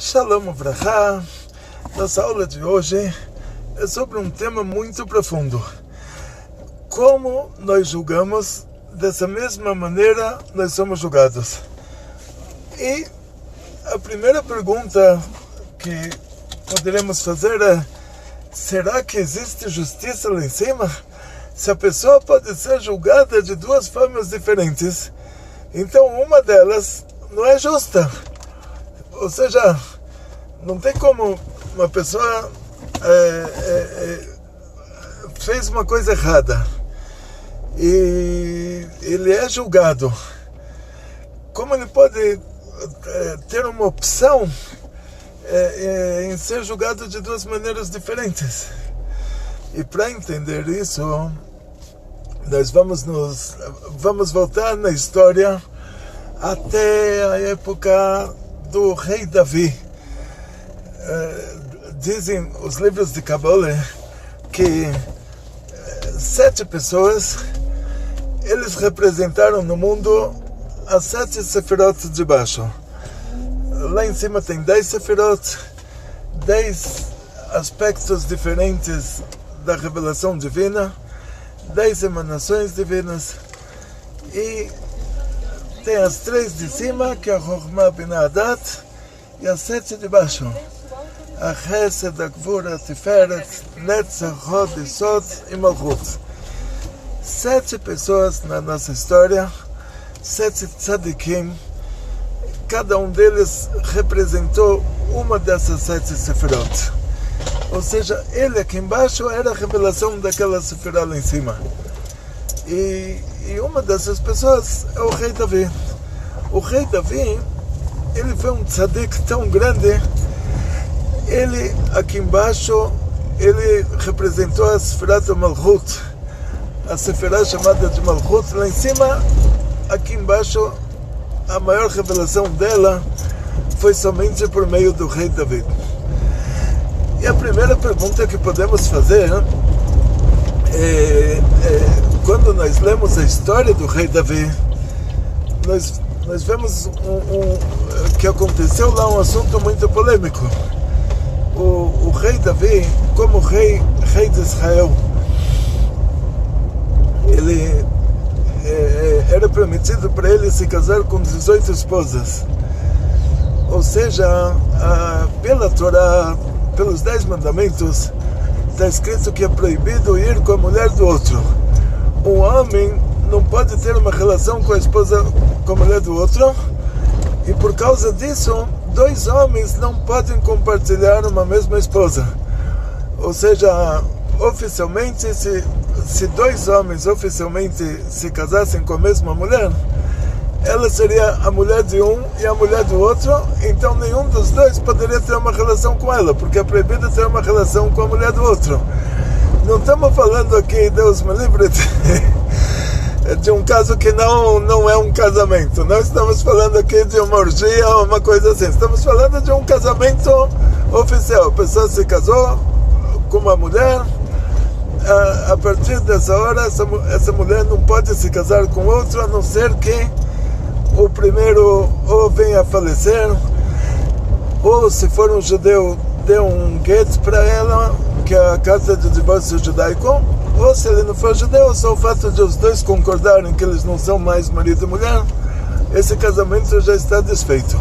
Shalom Avrahá. Nossa aula de hoje é sobre um tema muito profundo. Como nós julgamos, dessa mesma maneira nós somos julgados. E a primeira pergunta que poderemos fazer é: será que existe justiça lá em cima? Se a pessoa pode ser julgada de duas formas diferentes, então uma delas não é justa. Ou seja, não tem como uma pessoa fez uma coisa errada e ele é julgado. Como ele pode ter uma opção em ser julgado de duas maneiras diferentes? E para entender isso, nós vamos voltar na história até a época do rei Davi. Dizem os livros de Kabbalah que 7 pessoas, eles representaram no mundo as 7 sefirot de baixo. Lá em cima tem 10 sefirot, 10 aspectos diferentes da revelação divina, 10 emanações divinas, e tem as 3 de cima, que é a Chokhmah, Binah, Adat, e as 7 de baixo, a Chesed, a Gvura, a Tiferet, Netzach, Hod, Yesod e Malchut. 7 pessoas na nossa história, 7 tzadikim, cada um deles representou uma dessas 7 sefirot. Ou seja, ele aqui embaixo era a revelação daquela sefirá lá em cima. E uma dessas pessoas é o rei Davi. O rei Davi, ele foi um tzadik tão grande. Ele, aqui embaixo, ele representou a Sefirat Malchut, a Sefirá chamada de Malchut. Lá em cima, aqui embaixo, a maior revelação dela foi somente por meio do rei Davi. E a primeira pergunta que podemos fazer quando nós lemos a história do rei Davi, nós vemos que aconteceu lá um assunto muito polêmico. O rei Davi, como rei de Israel, ele era permitido para ele se casar com 18 esposas. Ou seja, pela Torá, pelos 10 mandamentos, está escrito que é proibido ir com a mulher do outro. Um homem não pode ter uma relação com a esposa, com a mulher do outro, e por causa disso, 2 homens não podem compartilhar uma mesma esposa. Ou seja, oficialmente, se 2 homens oficialmente se casassem com a mesma mulher, ela seria a mulher de um e a mulher do outro, então nenhum dos 2 poderia ter uma relação com ela, porque é proibido ter uma relação com a mulher do outro. Não estamos falando aqui, Deus me livre, de um caso que não é um casamento. Não estamos falando aqui de uma orgia ou uma coisa assim. Estamos falando de um casamento oficial. A pessoa se casou com uma mulher. A partir dessa hora, essa mulher não pode se casar com outro, a não ser que o primeiro ou venha a falecer, ou se for um judeu, dê um get para ela, que é a carta de divórcio judaico, ou se ele não for judeu, só o fato de os 2 concordarem que eles não são mais marido e mulher, esse casamento já está desfeito.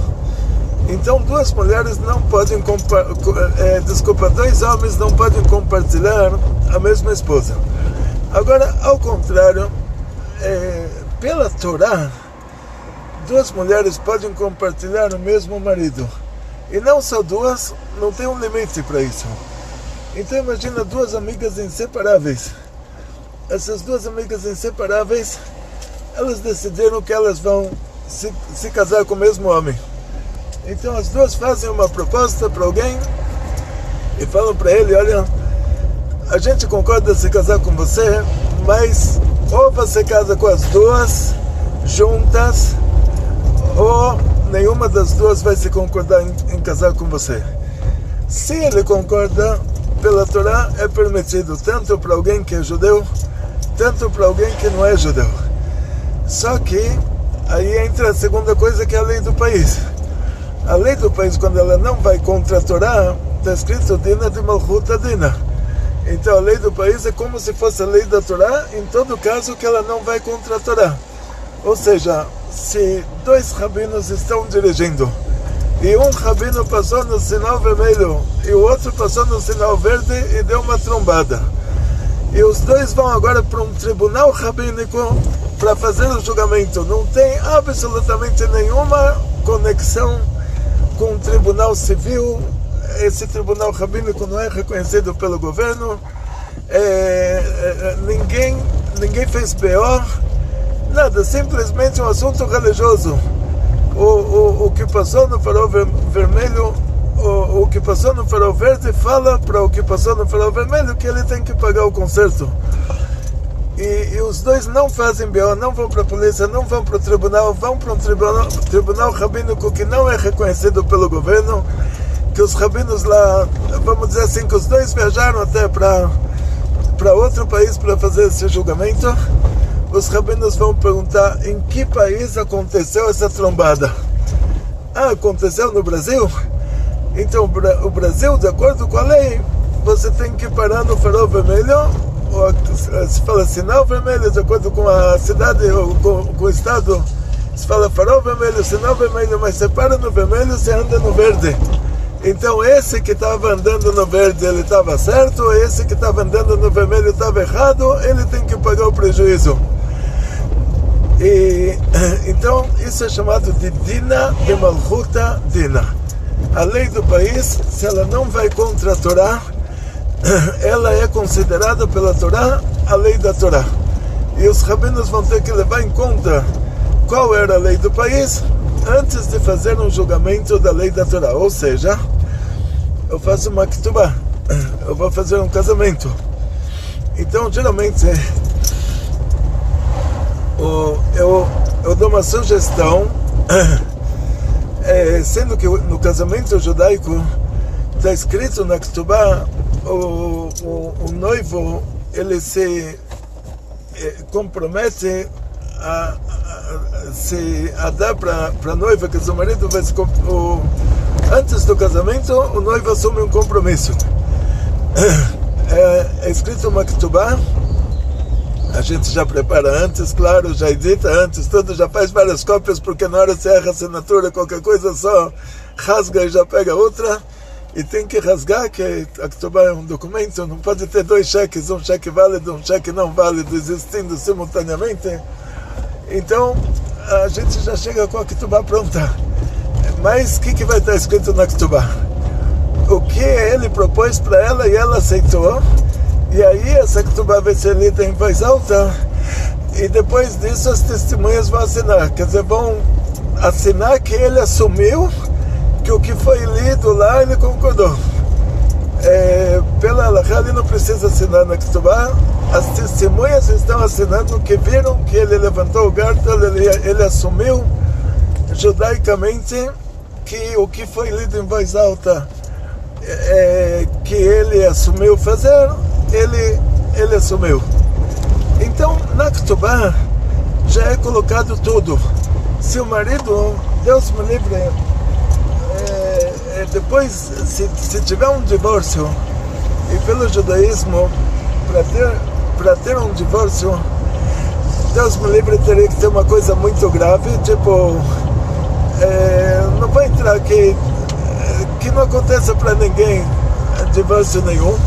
Então 2 mulheres não podem 2 homens não podem compartilhar a mesma esposa. Agora, ao contrário, pela Torá, 2 mulheres podem compartilhar o mesmo marido. E não só 2, não tem um limite para isso. Então imagina 2 amigas inseparáveis. Essas 2 amigas inseparáveis, elas decidiram que elas vão se casar com o mesmo homem. Então as 2 fazem uma proposta para alguém e falam para ele: olha, a gente concorda em se casar com você, mas ou você casa com as 2 juntas, ou nenhuma das 2 vai se concordar em casar com você. Se ele concorda, pela Torá é permitido tanto para alguém que é judeu, tanto para alguém que não é judeu. Só que aí entra a segunda coisa, que é a lei do país. A lei do país, quando ela não vai contra a Torá, está escrito Dina de Malchuta Dina. Então a lei do país é como se fosse a lei da Torá, em todo caso que ela não vai contra a Torá. Ou seja, se dois rabinos estão dirigindo, e um rabino passou no sinal vermelho, e o outro passou no sinal verde e deu uma trombada, e os dois vão agora para um tribunal rabínico para fazer o julgamento, não tem absolutamente nenhuma conexão com um tribunal civil. Esse tribunal rabínico não é reconhecido pelo governo, ninguém fez BO, nada, simplesmente um assunto religioso. O que passou no farol vermelho, o que passou no farol verde fala para o que passou no farol vermelho que ele tem que pagar o conserto. E os dois não fazem BO, não vão para a polícia, não vão para o tribunal, vão para um tribunal rabínico que não é reconhecido pelo governo, que os rabinos lá, vamos dizer assim, que os dois viajaram até para outro país para fazer esse julgamento. Os rabinos vão perguntar em que país aconteceu essa trombada. Aconteceu no Brasil? Então o Brasil, de acordo com a lei, você tem que parar no farol vermelho, se fala sinal vermelho, de acordo com a cidade ou com o estado, se fala farol vermelho, sinal vermelho, mas você para no vermelho, você anda no verde. Então esse que estava andando no verde, ele estava certo, esse que estava andando no vermelho estava errado, ele tem que pagar o prejuízo. E então isso é chamado de Dina de Malchuta Dina. A lei do país, se ela não vai contra a Torá, ela é considerada pela Torá a lei da Torá. E os rabinos vão ter que levar em conta qual era a lei do país antes de fazer um julgamento da lei da Torá. Ou seja, eu faço uma ketubá, eu vou fazer um casamento. Então, geralmente, eu dou uma sugestão, sendo que no casamento judaico está escrito na ketubá, o noivo ele se compromete a dar para a noiva, que o marido vai se antes do casamento, o noivo assume um compromisso. É escrito uma ketubá, a gente já prepara antes, claro, já edita antes, tudo, já faz várias cópias, porque na hora você erra a assinatura, qualquer coisa só rasga e já pega outra, e tem que rasgar, que a ketubá é um documento, não pode ter dois cheques, um cheque válido, um cheque não válido, existindo simultaneamente. Então a gente já chega com a ketubá pronta. Mas o que vai estar escrito na ketubá? O que ele propôs para ela e ela aceitou, e aí essa ketubá vai ser lida em voz alta, e depois disso as testemunhas vão assinar, quer dizer, vão assinar que ele assumiu que o que foi lido lá ele concordou. Pela halakha ele não precisa assinar na ketubá, as testemunhas estão assinando que viram que ele levantou o gartel, ele assumiu judaicamente que o que foi lido em voz alta, que ele assumiu fazer, ele assumiu. Então na ketubá já é colocado tudo. Se o marido, Deus me livre, depois se tiver um divórcio, e pelo judaísmo para ter um divórcio, Deus me livre, teria que ter uma coisa muito grave, tipo, não vai entrar aqui, que não aconteça para ninguém divórcio nenhum.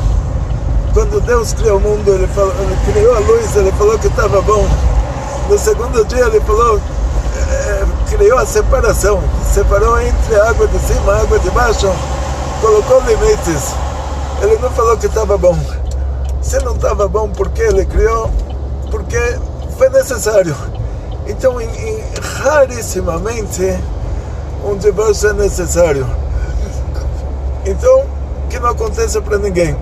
Quando Deus criou o mundo, ele criou a luz, ele falou que estava bom. No segundo dia ele falou, criou a separação, separou entre a água de cima e a água de baixo, colocou limites. Ele não falou que estava bom. Se não estava bom, por que ele criou? Porque foi necessário. Então, rarissimamente, um divórcio é necessário. Então, que não aconteça para ninguém.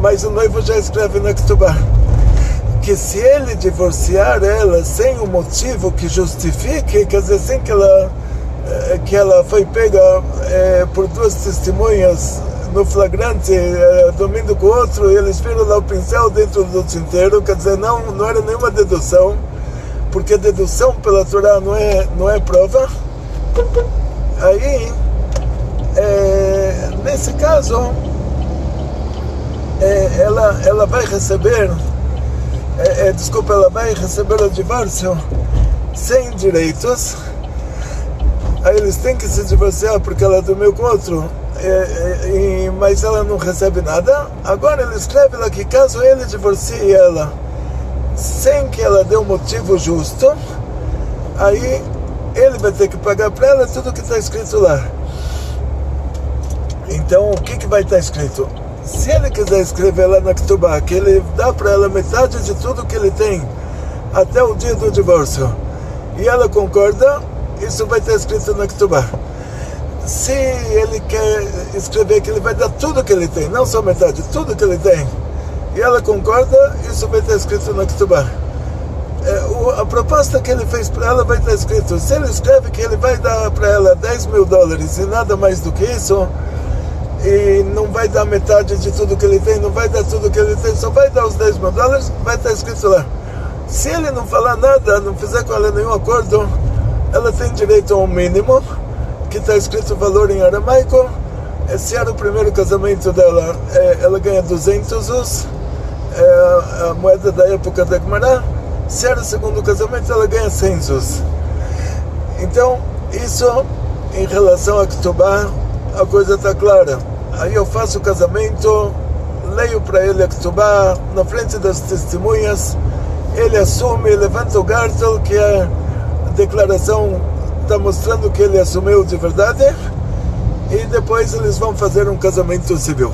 Mas o noivo já escreve na ketubá que se ele divorciar ela sem um motivo que justifique, quer dizer, sem que ela foi pega por duas testemunhas no flagrante, dormindo com o outro, e eles viram lá o pincel dentro do tinteiro, quer dizer, não era nenhuma dedução, porque dedução pela Torá não é prova. Aí nesse caso, ela vai receber, ela vai receber o divórcio sem direitos. Aí eles têm que se divorciar porque ela dormiu com outro, mas ela não recebe nada. Agora ele escreve lá que caso ele divorcie ela sem que ela dê um motivo justo, aí ele vai ter que pagar para ela tudo que está escrito lá. Então o que vai estar escrito? Se ele quiser escrever lá na Ketubá que ele dá para ela metade de tudo que ele tem até o dia do divórcio, e ela concorda, isso vai estar escrito na Ketubá. Se ele quer escrever que ele vai dar tudo que ele tem, não só metade, tudo que ele tem, e ela concorda, isso vai estar escrito na Ketubá. A proposta que ele fez para ela vai estar escrito. Se ele escreve que ele vai dar para ela $10.000 e nada mais do que isso, e não vai dar metade de tudo que ele tem, não vai dar tudo que ele tem, só vai dar os $10.000, vai estar escrito lá. Se ele não falar nada, não fizer com ela nenhum acordo, ela tem direito a um mínimo, que está escrito o valor em aramaico. Se era o primeiro casamento dela, ela ganha 200 us, a moeda da época da Gemara. Se era o segundo casamento, ela ganha 100 us. Então, isso em relação a Ketubá, a coisa está clara. Aí eu faço o casamento, leio para ele a Ketubá na frente das testemunhas, ele assume, levanta o gartel, que é a declaração, está mostrando que ele assumiu de verdade, e depois eles vão fazer um casamento civil.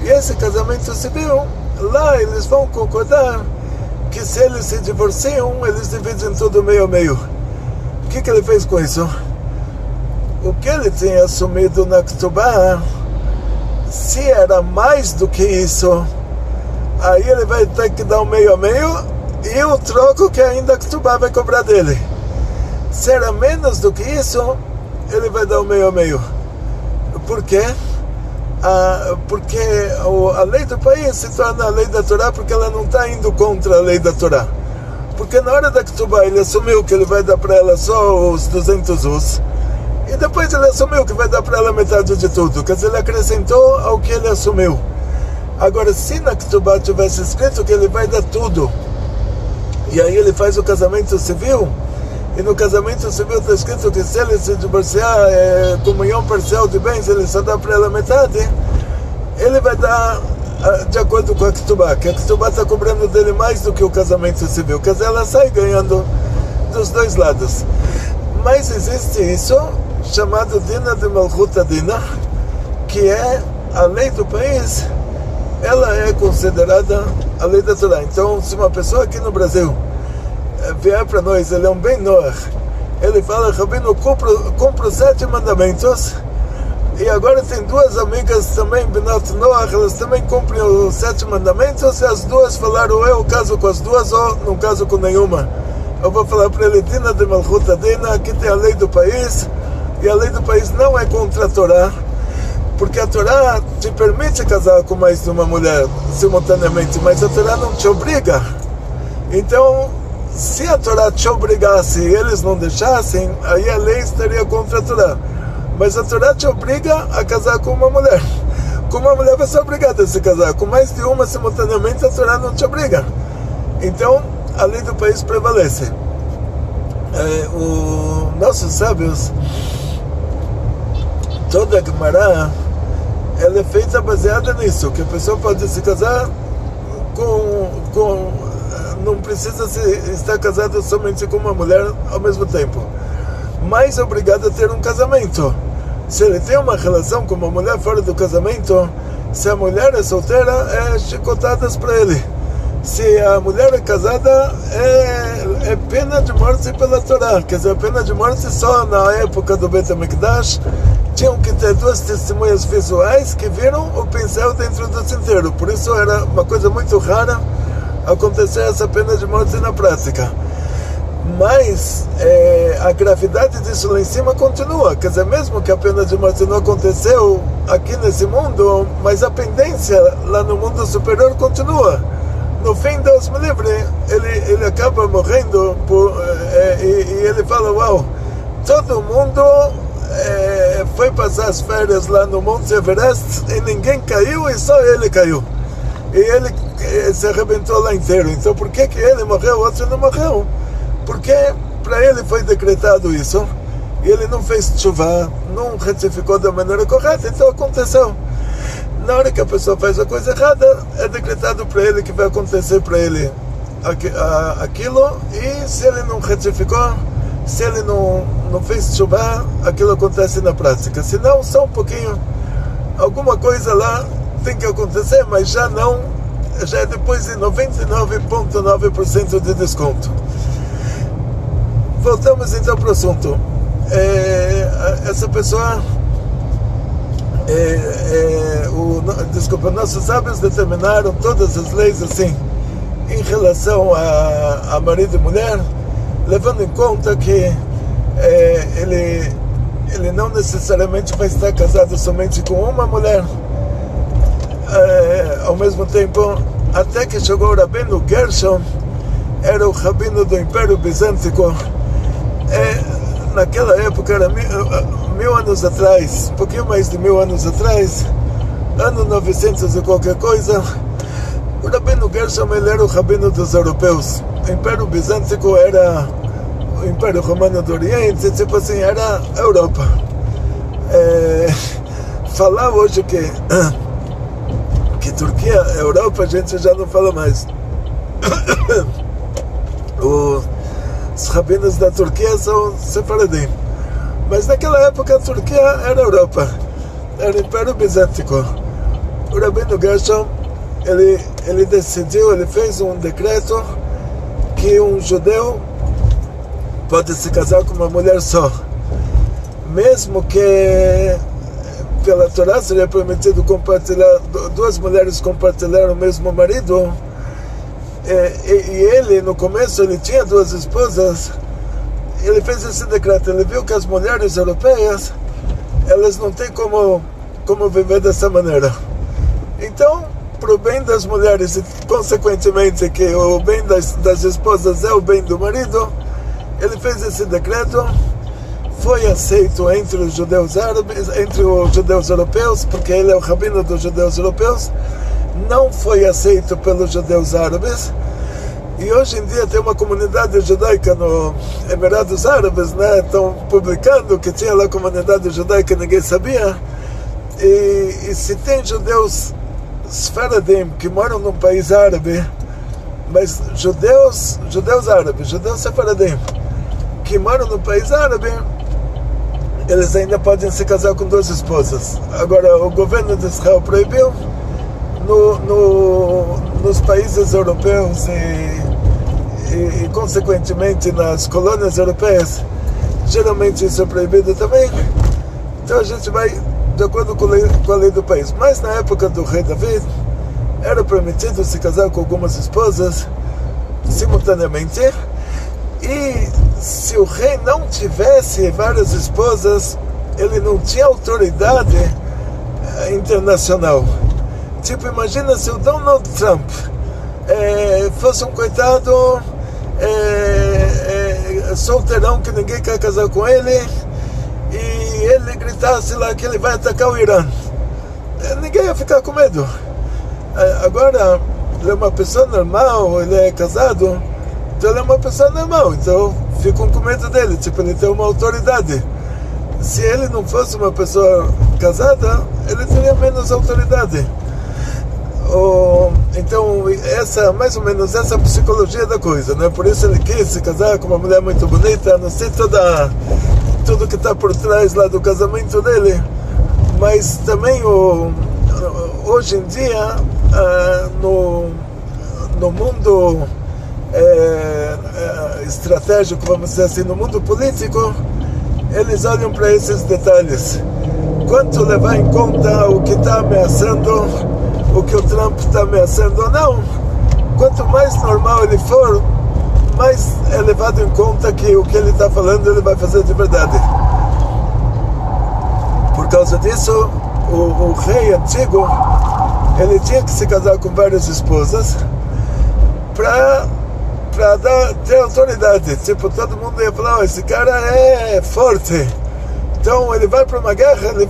E esse casamento civil, lá eles vão concordar que se eles se divorciam, eles dividem tudo meio a meio. O que ele fez com isso? O que ele tinha assumido na Ketubá, se era mais do que isso, aí ele vai ter que dar um meio a meio, e o troco que ainda a Ketubá vai cobrar dele. Se era menos do que isso, ele vai dar um meio a meio. Por quê? Porque a lei do país se torna a lei da Torá, porque ela não está indo contra a lei da Torá. Porque na hora da Ketubá ele assumiu que ele vai dar para ela só os 200 us, e depois ele assumiu que vai dar para ela metade de tudo. Quer dizer, ele acrescentou ao que ele assumiu. Agora, se na Ketubá tivesse escrito que ele vai dar tudo, e aí ele faz o casamento civil, e no casamento civil está escrito que se ele se divorciar, comunhão parcial de bens, ele só dá para ela metade, ele vai dar de acordo com a Ketubá, que a Ketubá está cobrando dele mais do que o casamento civil. Quer dizer, ela sai ganhando dos dois lados. Mas existe isso, chamado Dina de Malchut Adina, que é a lei do país, ela é considerada a lei da Torá. Então, se uma pessoa aqui no Brasil vier para nós, ele é um bem Noach, ele fala, Rabino, cumpro os 7 mandamentos, e agora tem duas amigas também, Benot Noach, elas também cumprem os 7 mandamentos, e as duas falaram, eu caso com as duas, ou não caso com nenhuma. Eu vou falar para ele, Dina de Malchut Adina, aqui tem a lei do país, e a lei do país não é contra a Torá, porque a Torá te permite casar com mais de uma mulher simultaneamente, mas a Torá não te obriga. Então, se a Torá te obrigasse e eles não deixassem, aí a lei estaria contra a Torá. Mas a Torá te obriga a casar com uma mulher. Com uma mulher você é obrigado a se casar. Com mais de uma simultaneamente, a Torá não te obriga. Então, a lei do país prevalece. Os nossos sábios, toda a Gemara, ela é feita baseada nisso, que a pessoa pode se casar não precisa estar casado somente com uma mulher ao mesmo tempo, mas é obrigado a ter um casamento. Se ele tem uma relação com uma mulher fora do casamento, se a mulher é solteira, é chicotadas para ele. Se a mulher é casada, é pena de morte pela Torá. Quer dizer, a pena de morte só na época do Beit HaMikdash tinham que ter 2 testemunhas visuais que viram o pincel dentro do cinteiro. Por isso era uma coisa muito rara acontecer essa pena de morte na prática. Mas a gravidade disso lá em cima continua. Quer dizer, mesmo que a pena de morte não aconteceu aqui nesse mundo, mas a pendência lá no mundo superior continua. No fim, Deus me livre, ele acaba morrendo e ele fala, uau, todo mundo foi passar as férias lá no Monte Everest e ninguém caiu e só ele caiu. E ele se arrebentou lá inteiro. Então por que ele morreu, o outro não morreu? Porque para ele foi decretado isso. E ele não fez chuva, não retificou da maneira correta, então aconteceu. Na hora que a pessoa faz a coisa errada, é decretado para ele que vai acontecer para ele aquilo, e se ele não retificou, se ele não fez chuva, aquilo acontece na prática. Se não, só um pouquinho, alguma coisa lá tem que acontecer, mas já é depois de 99,9% de desconto. Voltamos então para o assunto. Essa pessoa, nossos sábios determinaram todas as leis assim em relação a marido e mulher, levando em conta que ele não necessariamente vai estar casado somente com uma mulher. Ao mesmo tempo, até que chegou o Rabino Gershon, era o rabino do Império Bizântico. Naquela época, era 1000 anos atrás, um pouquinho mais de 1000 anos atrás, ano 900 e qualquer coisa, o Rabino Gershon, ele era o rabino dos europeus. O Império Bizântico era o Império Romano do Oriente, tipo assim, era a Europa. Falar hoje que Turquia é Europa, a gente já não fala mais. Os rabinos da Turquia são sefaradim. Mas naquela época a Turquia era Europa, era o Império Bizântico. O Rabino Gershon, ele decidiu, ele fez um decreto que um judeu pode se casar com uma mulher só. Mesmo que pela Torá seria permitido compartilhar, duas mulheres compartilhar o mesmo marido. E ele, no começo, ele tinha duas esposas. Ele fez esse decreto. Ele viu que as mulheres europeias, elas não têm como viver dessa maneira. Então, para o bem das mulheres e, consequentemente, que o bem das esposas é o bem do marido, ele fez esse decreto. Foi aceito entre os judeus árabes, entre os judeus europeus, porque ele é o rabino dos judeus europeus. Não foi aceito pelos judeus árabes, e hoje em dia tem uma comunidade judaica no Emirados Árabes, né? Estão publicando que tinha lá comunidade judaica, ninguém sabia. E se tem judeus sfaradim que moram num país árabe, mas judeus árabes, judeus sefaradim que moram no país árabe, eles ainda podem se casar com duas esposas. Agora, o governo de Israel proibiu. Nos países europeus e consequentemente nas colônias europeias, geralmente isso é proibido também. Então a gente vai de acordo com a lei do país. Mas na época do rei David era permitido se casar com algumas esposas simultaneamente, e se o rei não tivesse várias esposas, ele não tinha autoridade internacional. Tipo, imagina se o Donald Trump fosse um coitado solteirão que ninguém quer casar com ele, e ele gritasse lá que ele vai atacar o Irã. Ninguém ia ficar com medo. Agora, ele é uma pessoa normal, ele é casado, então ele é uma pessoa normal, então ficam com medo dele, tipo, ele tem uma autoridade. Se ele não fosse uma pessoa casada, ele teria menos autoridade. Então, mais ou menos essa psicologia da coisa, né? Por isso ele quis se casar com uma mulher muito bonita, não sei tudo que está por trás lá do casamento dele, mas também hoje em dia no mundo estratégico, vamos dizer assim, no mundo político, eles olham para esses detalhes. Quanto levar em conta o que está ameaçando, o que o Trump está ameaçando ou não, quanto mais normal ele for, mais é levado em conta que o que ele está falando ele vai fazer de verdade. Por causa disso, o rei antigo, ele tinha que se casar com várias esposas para ter autoridade. Tipo, todo mundo ia falar, esse cara é forte, Então ele vai para uma guerra, ele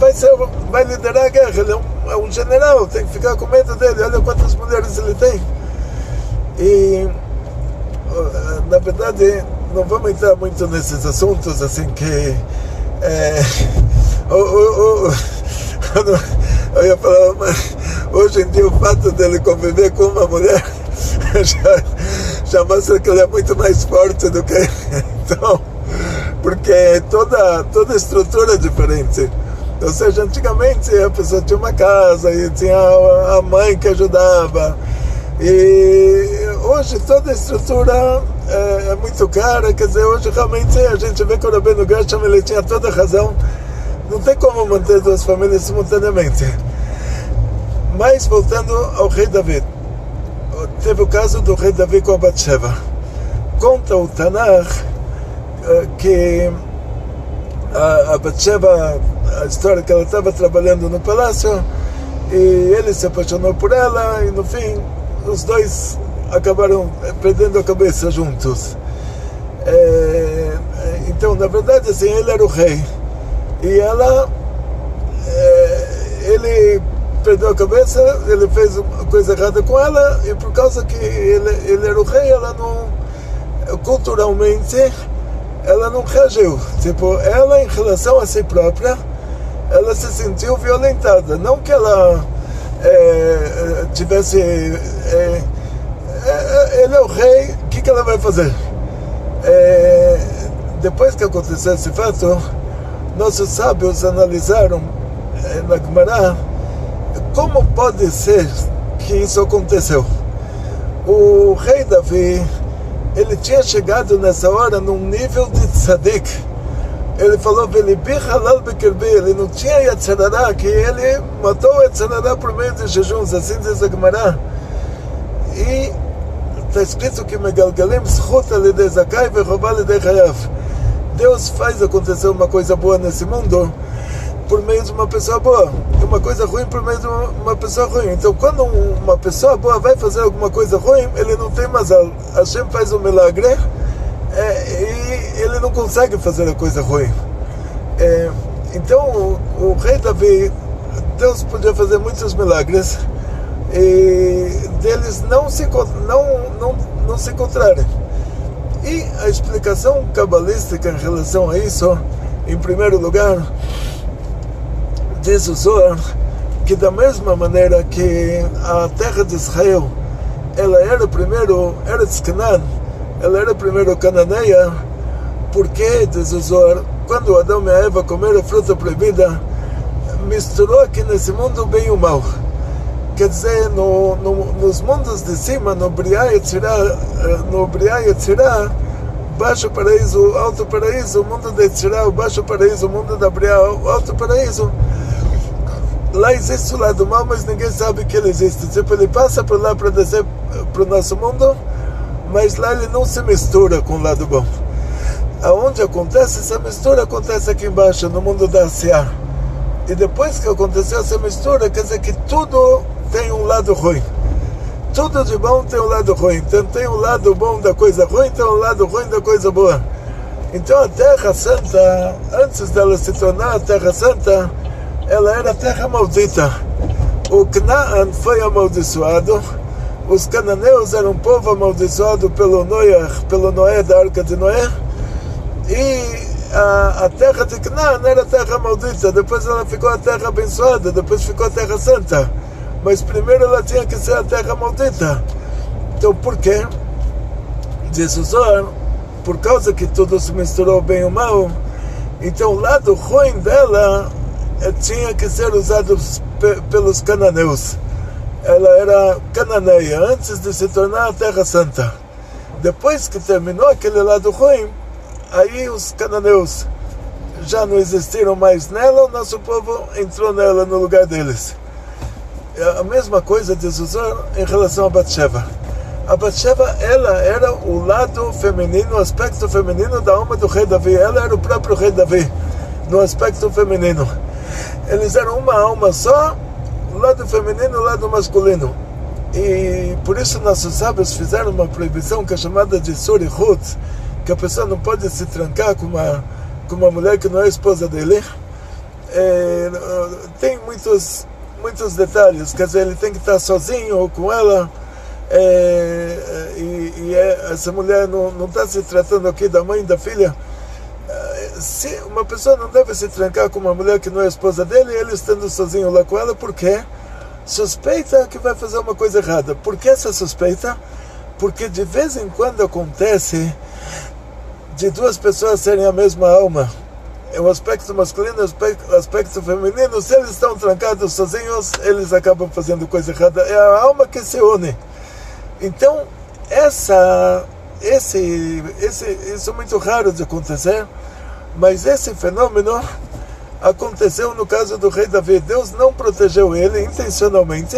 vai liderar a guerra, ele é um general, tem que ficar com medo dele, olha quantas mulheres ele tem. E na verdade não vamos entrar muito nesses assuntos assim que eu ia falar, mas hoje em dia o fato dele conviver com uma mulher já mostra que ele é muito mais forte do que então, porque toda a estrutura é diferente. Ou seja, antigamente a pessoa tinha uma casa e tinha a mãe que ajudava, e hoje toda a estrutura é muito cara. Quer dizer, hoje realmente a gente vê que o Rabbeinu Gershom ele tinha toda a razão, não tem como manter duas famílias simultaneamente. Mas voltando ao rei Davi, teve o caso do rei Davi com a Batsheva. Conta o Tanakh que a Batsheva, a história que ela estava trabalhando no palácio e ele se apaixonou por ela, e no fim os dois acabaram perdendo a cabeça juntos. Então, na verdade, assim, ele era o rei e ela, ele perdeu a cabeça, ele fez uma coisa errada com ela, e por causa que ele era o rei, ela não, culturalmente, ela não reagiu. Tipo, ela, em relação a si própria, ela se sentiu violentada. Não que ela tivesse... ele é o rei, o que ela vai fazer? Depois que aconteceu esse fato, nossos sábios analisaram na Gemara como pode ser que isso aconteceu. O rei Davi, ele tinha chegado nessa hora num nível de tzadik. Ele falou, ele não tinha Yetzirará, que ele matou o Yetzirará por meio de jejuns, assim diz a Gemara. E está escrito que Megalgalim Zchut alidei Zakai veChová alidei Chayav. Deus faz acontecer uma coisa boa nesse mundo por meio de uma pessoa boa, e uma coisa ruim por meio de uma pessoa ruim. Então, quando uma pessoa boa vai fazer alguma coisa ruim, ele não tem mazal. Hashem faz um milagre e ele não consegue fazer a coisa ruim. Então, o rei Davi, Deus podia fazer muitos milagres e deles não se encontrarem. E a explicação cabalística em relação a isso, em primeiro lugar, diz o Zohar que da mesma maneira que a terra de Israel, ela era primeiro Eretz Canaan, ela era primeiro cananeia, porque, diz o Zohar, quando Adão e a Eva comeram a fruta proibida, misturou aqui nesse mundo o bem e o mal. Quer dizer, nos mundos de cima, no Briá Yetzirá, baixo paraíso, alto paraíso, o mundo de Yetzirá, o baixo paraíso, o mundo da Briá, o alto paraíso, lá existe o lado mal, mas ninguém sabe que ele existe. Tipo, ele passa por lá para descer para o nosso mundo, mas lá ele não se mistura com o lado bom. Aonde acontece essa mistura, acontece aqui embaixo, no mundo da Asiá. E depois que aconteceu essa mistura, quer dizer que tudo tem um lado ruim. Tudo de bom tem um lado ruim. Então tem um lado bom da coisa ruim, tem um lado ruim da coisa boa. Então a Terra Santa, antes dela se tornar a Terra Santa, ela era a terra maldita. O Canaan foi amaldiçoado, os cananeus eram um povo amaldiçoado pelo Noé da Arca de Noé, e a terra de Canaan era a terra maldita. Depois ela ficou a terra abençoada, depois ficou a terra santa, mas primeiro ela tinha que ser a terra maldita. Então por quê? Diz o Zohar, por causa que tudo se misturou bem e o mal, então o lado ruim dela tinha que ser usado pelos cananeus. Ela era cananeia antes de se tornar a Terra Santa. Depois que terminou aquele lado ruim, aí os cananeus já não existiram mais nela, o nosso povo entrou nela no lugar deles. A mesma coisa diz o Zohar em relação a Batsheva. A Batsheva, ela era o lado feminino, o aspecto feminino da alma do rei Davi. Ela era o próprio rei Davi no aspecto feminino. Eles eram uma alma só, o lado feminino e o lado masculino. E por isso nossos sábios fizeram uma proibição que é chamada de Surihut, que a pessoa não pode se trancar com uma mulher que não é esposa dele. tem muitos detalhes, quer dizer, ele tem que estar sozinho ou com ela, essa mulher não está se tratando aqui da mãe da filha. Se uma pessoa não deve se trancar com uma mulher que não é esposa dele, ele estando sozinho lá com ela, porque suspeita que vai fazer uma coisa errada. Por que essa suspeita? Porque de vez em quando acontece de duas pessoas serem a mesma alma, o aspecto masculino e o aspecto feminino. Se eles estão trancados sozinhos, eles acabam fazendo coisa errada. É a alma que se une. Então, isso é muito raro de acontecer, mas esse fenômeno aconteceu no caso do rei Davi. Deus não protegeu ele intencionalmente.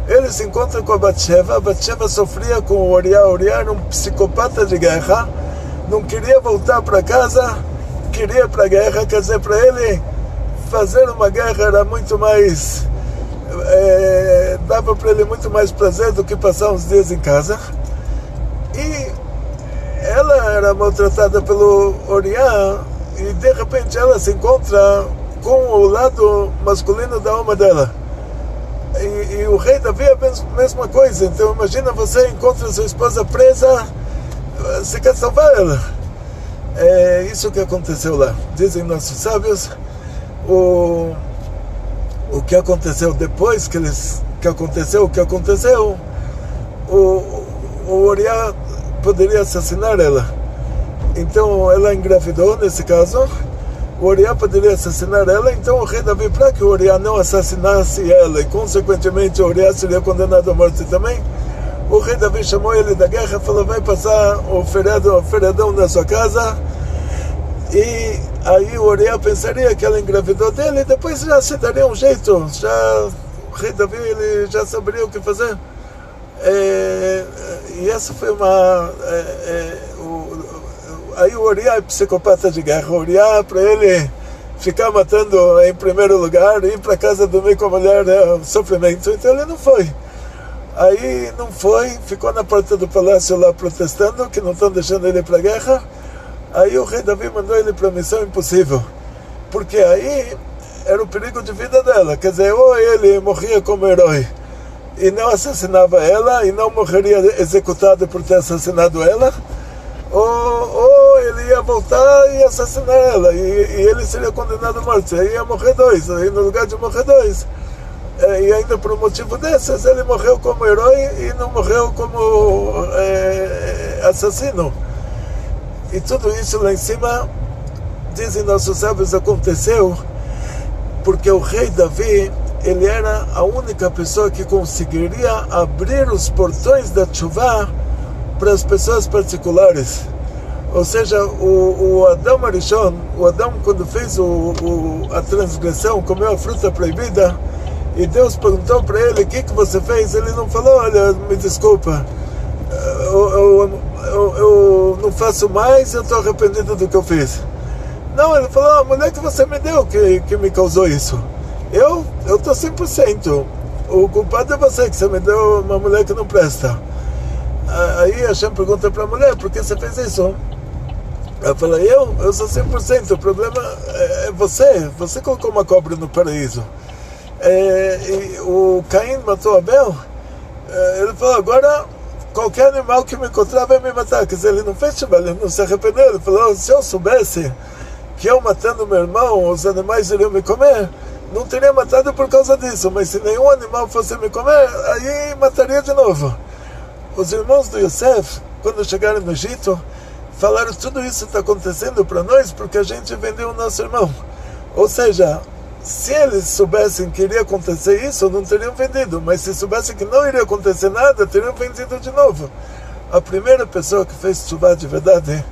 Ele se encontra com a Batsheva sofria com o Uriah. Uriah era um psicopata de guerra, não queria voltar para casa, queria ir para a guerra. Quer dizer, para ele fazer uma guerra era muito mais, dava para ele muito mais prazer do que passar uns dias em casa. E ela era maltratada pelo Uriah, e de repente ela se encontra com o lado masculino da alma dela. E o rei Davi é a mesma coisa. Então imagina, você encontra sua esposa presa, você quer salvar ela. É isso que aconteceu lá. Dizem nossos sábios, o que aconteceu depois que aconteceu o que aconteceu, o Uriah poderia assassinar ela. Então ela engravidou, nesse caso, o Uriah poderia assassinar ela. Então o rei Davi, para que o Uriah não assassinasse ela e consequentemente o Uriah seria condenado à morte também, o rei Davi chamou ele da guerra, falou: vai passar o feriadão na sua casa. E aí o Uriah pensaria que ela engravidou dele, e depois já se daria um jeito. O rei Davi, ele já saberia o que fazer. E essa foi aí o Uriah é psicopata de guerra. O Uriah, para ele ficar matando em primeiro lugar, ir para casa dormir com a mulher é um sofrimento. Então ele não foi. Aí não foi, ficou na porta do palácio lá protestando que não estão deixando ele ir para a guerra. Aí o rei Davi mandou ele para a missão impossível, porque aí era o perigo de vida dela. Quer dizer, ou ele morria como herói e não assassinava ela, e não morreria executado por ter assassinado ela, ou ele ia voltar e assassinar ela, e ele seria condenado à morte. Aí ia morrer dois, aí no lugar de morrer dois, e ainda por um motivo desses, ele morreu como herói e não morreu como assassino. E tudo isso lá em cima, dizem nossos sábios, aconteceu porque o rei Davi, ele era a única pessoa que conseguiria abrir os portões da Teshuvah para as pessoas particulares. Ou seja, o Adão Arishon, o Adão, quando fez a transgressão, comeu a fruta proibida, e Deus perguntou para ele: o que você fez? Ele não falou: olha, me desculpa, eu não faço mais, eu estou arrependido do que eu fiz. Não, ele falou: a mulher que você me deu que me causou isso. Eu estou 100%. O culpado é você, que você me deu uma mulher que não presta. Aí Hashem pergunta para a mulher: por que você fez isso? Ela fala: eu sou 100%, o problema é você. Você colocou uma cobra no paraíso. E o Caim matou Abel. Ele falou: agora qualquer animal que me encontrar vai me matar. Quer dizer, ele não fez chuva, ele não se arrependeu. Ele falou: se eu soubesse que eu matando meu irmão, os animais iriam me comer, não teria matado por causa disso. Mas se nenhum animal fosse me comer, aí mataria de novo. Os irmãos do Yosef, quando chegaram no Egito, falaram: tudo isso está acontecendo para nós porque a gente vendeu o nosso irmão. Ou seja, se eles soubessem que iria acontecer isso, não teriam vendido. Mas se soubessem que não iria acontecer nada, teriam vendido de novo. A primeira pessoa que fez tshuva de verdade,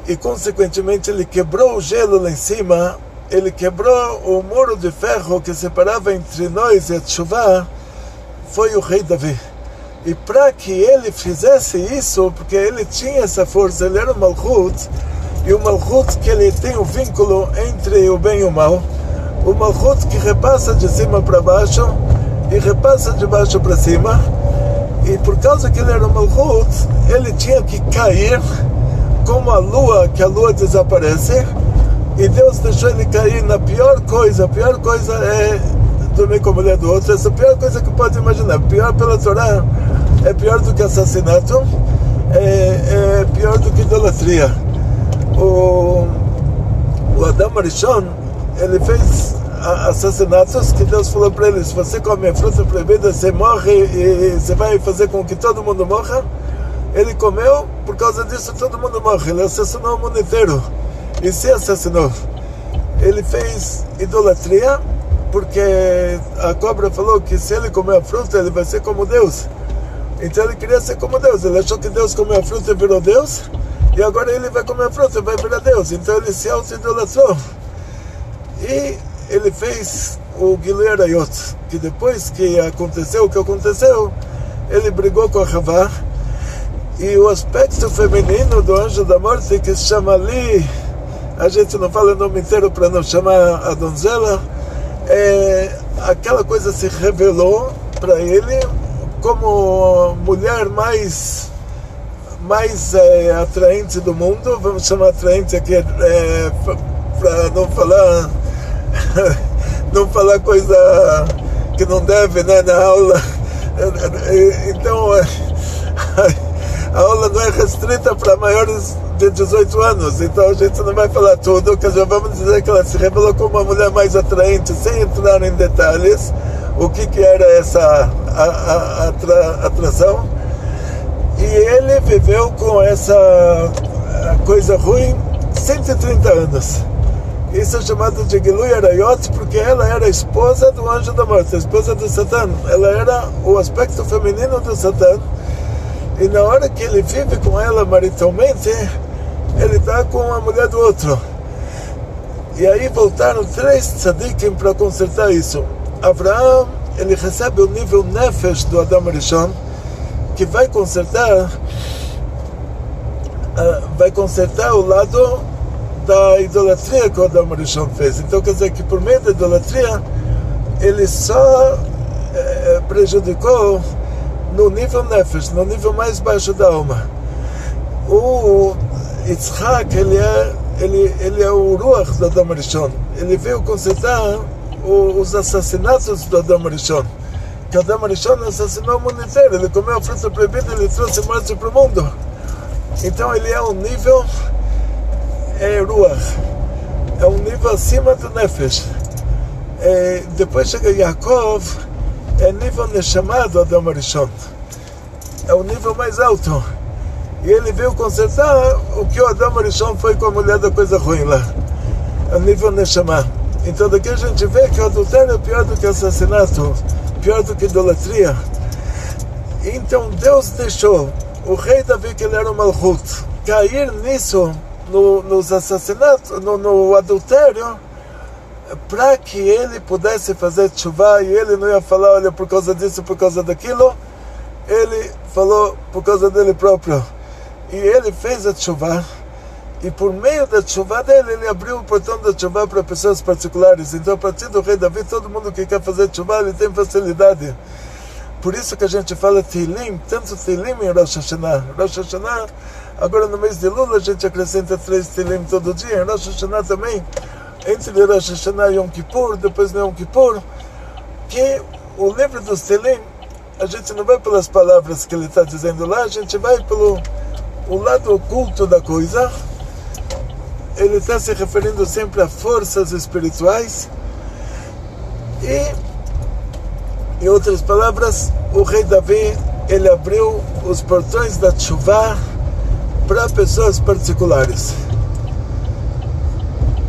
e consequentemente ele quebrou o gelo lá em cima, ele quebrou o muro de ferro que separava entre nós e a tshuva, foi o rei Davi. E para que ele fizesse isso, porque ele tinha essa força, ele era o Malchut, e o Malchut que ele tem o vínculo entre o bem e o mal, o Malchut que repassa de cima para baixo e repassa de baixo para cima, e por causa que ele era o Malchut, ele tinha que cair como a lua, que a lua desaparece, e Deus deixou ele cair na pior coisa. A pior coisa é dormir com a mulher do outro. Essa é a pior coisa que pode imaginar. Pior pela Torá, é pior do que assassinato, é pior do que idolatria. O Adam Arishon, ele fez assassinatos que Deus falou para ele: se você come a fruta proibida, você morre e você vai fazer com que todo mundo morra. Ele comeu, por causa disso todo mundo morre. Ele assassinou o mundo inteiro e se assassinou. Ele fez idolatria, porque a cobra falou que se ele comer a fruta ele vai ser como Deus. Então ele queria ser como Deus. Ele achou que Deus comeu a fruta e virou Deus, e agora ele vai comer a fruta e vai virar Deus. Então ele se auto-idolatrou. E ele fez o Gilui Arayot, que depois que aconteceu o que aconteceu, ele brigou com a Havá, e o aspecto feminino do anjo da morte, que se chama ali, a gente não fala o nome inteiro para não chamar a donzela, aquela coisa se revelou para ele como mulher mais atraente do mundo. Vamos chamar atraente aqui para não falar coisa que não deve, né, na aula. Então a aula não é restrita para maiores de 18 anos, então a gente não vai falar tudo. Quer dizer, vamos dizer que ela se revelou como uma mulher mais atraente, sem entrar em detalhes o que era essa atração. E ele viveu com essa coisa ruim 130 anos. Isso é chamado de Gilui Arayot, porque ela era a esposa do anjo da morte, a esposa do Satã. Ela era o aspecto feminino do Satã. E na hora que ele vive com ela maritalmente, ele está com a mulher do outro. E aí voltaram 3 tzadikim para consertar isso. Abraão, ele recebe o nível Nefesh do Adam Arishon, que vai consertar o lado da idolatria que o Adam Arishon fez. Então quer dizer que por meio da idolatria ele só prejudicou no nível Nefesh, no nível mais baixo da alma. O Yitzhak, ele é o Ruach do Adam Arishon. Ele veio consertar os assassinatos do Adam Arishon. Que o Adam Arishon assassinou o mundo inteiro. Ele comeu a fruta proibida, ele trouxe morte para o mundo. Então ele é um nível Ruach, é um nível acima do Nefesh. Depois chega Yaakov, é nível Neshama do Adam Arishon, é o nível mais alto. E ele veio consertar o que o Adam Arishon foi com a mulher da coisa ruim lá, é o nível Neshama. Então daqui a gente vê que o adultério é pior do que assassinato, pior do que idolatria. Então Deus deixou o rei Davi, que ele era o Malchut, cair nisso, nos assassinatos, no adultério, para que ele pudesse fazer tshuva. E ele não ia falar, olha, por causa disso, por causa daquilo. Ele falou por causa dele próprio. E ele fez a tshuva, e por meio da tshuva dele, ele abriu o portão da tshuva para pessoas particulares. Então, a partir do rei Davi, todo mundo que quer fazer tshuva, ele tem facilidade. Por isso que a gente fala Tehillim, tanto Tehillim em Rosh Hashanah. Rosh Hashanah, agora no mês de Lula, a gente acrescenta 3 Tehillim todo dia. Em Rosh Hashanah também, entre Rosh Hashanah e Yom Kippur, depois de Yom Kippur, que o livro dos Tehillim, a gente não vai pelas palavras que ele está dizendo lá, a gente vai pelo o lado oculto da coisa. Ele está se referindo sempre a forças espirituais. E, em outras palavras, o rei Davi, ele abriu os portões da tshuva para pessoas particulares.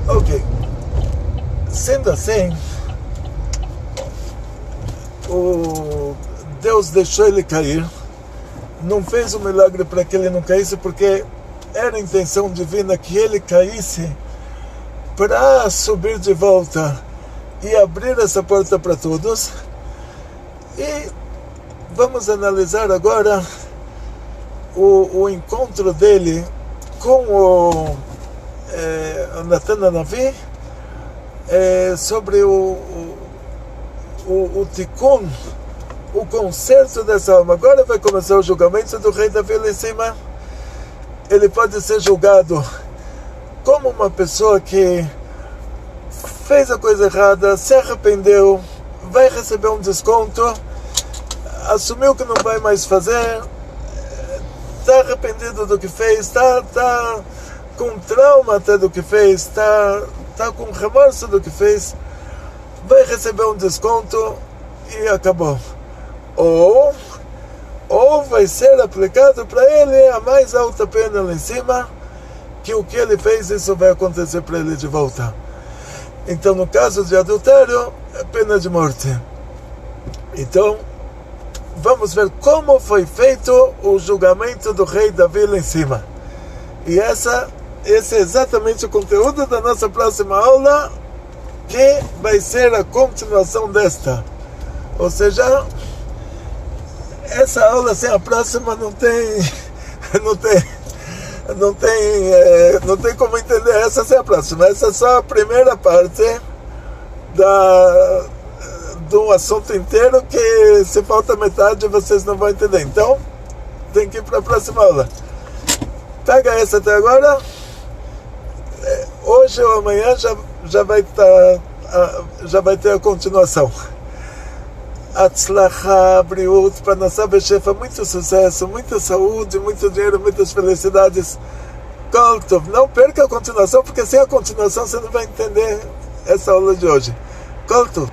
Ok. Sendo assim, Deus deixou ele cair, não fez um milagre para que ele não caísse, porque era a intenção divina que ele caísse para subir de volta e abrir essa porta para todos. E vamos analisar agora o encontro dele com o Natan Hanavi, sobre o tikkun, o conserto dessa alma. Agora vai começar o julgamento do rei Davi lá em cima. Ele pode ser julgado como uma pessoa que fez a coisa errada, se arrependeu, vai receber um desconto, assumiu que não vai mais fazer, está arrependido do que fez, está com trauma até do que fez, está com remorso do que fez, vai receber um desconto e acabou. Ou vai ser aplicado para ele a mais alta pena lá em cima, que o que ele fez, isso vai acontecer para ele de volta. Então, no caso de adultério, é pena de morte. Então, vamos ver como foi feito o julgamento do rei Davi lá em cima. E esse é exatamente o conteúdo da nossa próxima aula, que vai ser a continuação desta. Ou seja, essa aula sem a próxima não tem como entender essa sem a próxima. Essa é só a primeira parte do assunto inteiro, que se falta metade vocês não vão entender. Então, tem que ir para a próxima aula. Pega essa até agora. Hoje ou amanhã já vai ter a continuação. Atzlacha, Briut, Parnassá Beshefa, muito sucesso, muita saúde, muito dinheiro, muitas felicidades. Kol Tov. Não perca a continuação, porque sem a continuação você não vai entender essa aula de hoje. Kol Tov.